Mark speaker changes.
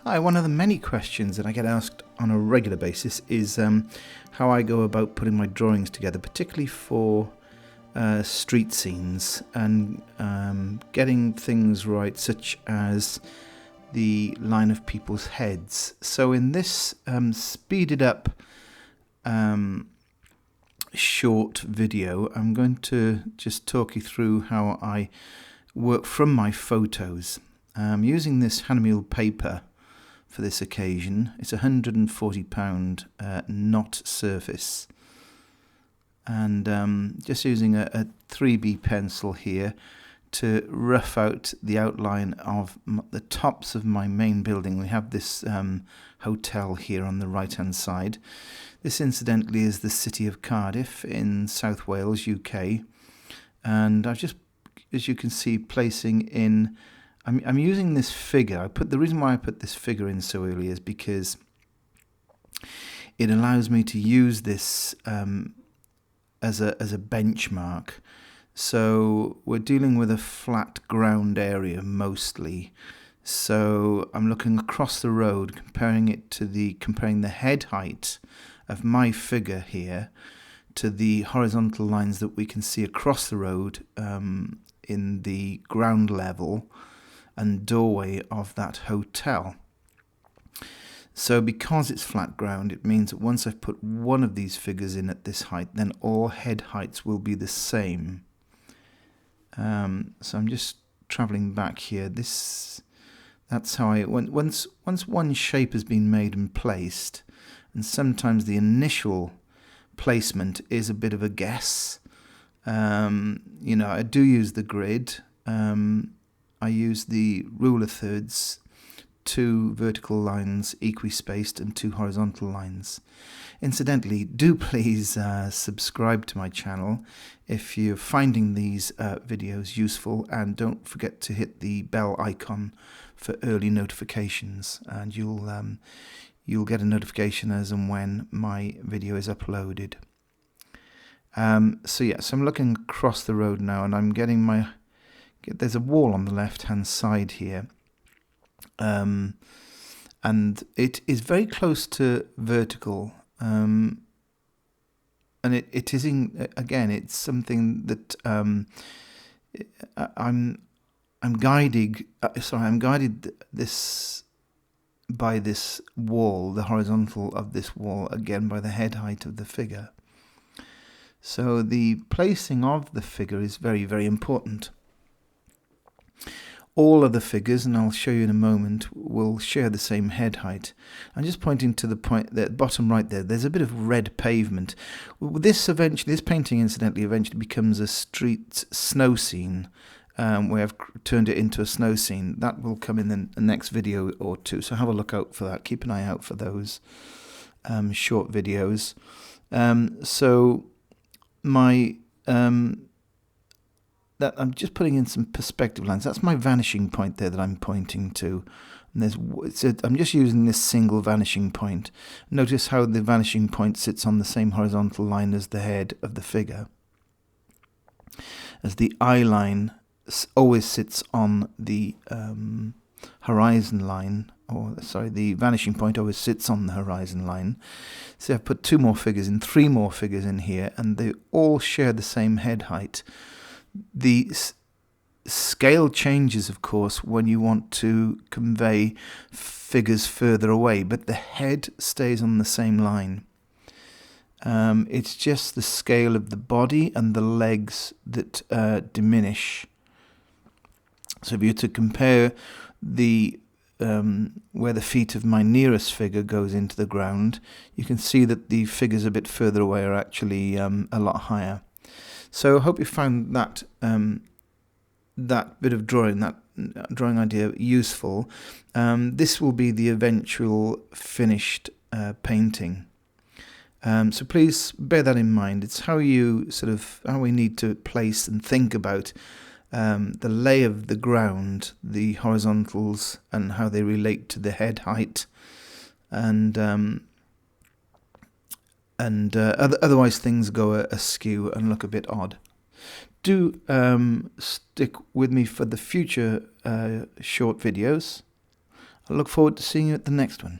Speaker 1: Hi, one of the many questions that I get asked on a regular basis is how I go about putting my drawings together, particularly for street scenes and getting things right, such as the line of people's heads. So in this speeded up short video, I'm going to just talk you through how I work from my photos. Using this Hahnemuhle paper for this occasion. It's a £140 knot surface, and just using a 3B pencil here to rough out the outline of the tops of my main building. We have this hotel here on the right hand side. This incidentally is the city of Cardiff in South Wales, UK, and I've just, as you can see, placing in I'm using this figure. The reason why I put this figure in so early is because it allows me to use this as a benchmark. So we're dealing with a flat ground area mostly. So I'm looking across the road, comparing the head height of my figure here to the horizontal lines that we can see across the road in the ground level and doorway of that hotel. So because it's flat ground, it means that once I've put one of these figures in at this height, then all head heights will be the same. So I'm just traveling back here. That's how once one shape has been made and placed, and sometimes the initial placement is a bit of a guess. I do use the grid. I use the rule of thirds, 2 vertical lines equi-spaced and 2 horizontal lines. Incidentally, do please subscribe to my channel if you're finding these videos useful, and don't forget to hit the bell icon for early notifications, and you'll get a notification as and when my video is uploaded. So I'm looking across the road now, and I'm getting there's a wall on the left hand side here, and it is very close to vertical, and it is again, it's something that I'm guided this by this wall, the horizontal of this wall, again by the head height of the figure. So the placing of the figure is very, very important. All of the figures, and I'll show you in a moment, will share the same head height. I'm just pointing to the point that bottom right there. There's a bit of red pavement. This painting, incidentally, eventually becomes a street snow scene, where I've turned it into a snow scene. That will come in the next video or two, so have a look out for that. Keep an eye out for those short videos. So my that I'm just putting in some perspective lines. That's my vanishing point there that I'm pointing to. And I'm just using this single vanishing point. Notice how the vanishing point sits on the same horizontal line as the head of the figure, as the eye line always sits on the horizon line, the vanishing point always sits on the horizon line. So I've put 2 more figures in, 3 more figures in here, and they all share the same head height. The scale changes, of course, when you want to convey figures further away, but the head stays on the same line. It's just the scale of the body and the legs that diminish. So if you were to compare where the feet of my nearest figure goes into the ground, you can see that the figures a bit further away are actually a lot higher. So I hope you found that bit of drawing idea useful. This will be the eventual finished painting. So please bear that in mind. It's how we need to place and think about the lay of the ground, the horizontals, and how they relate to the head height, and otherwise things go askew and look a bit odd. Do stick with me for the future short videos. I look forward to seeing you at the next one.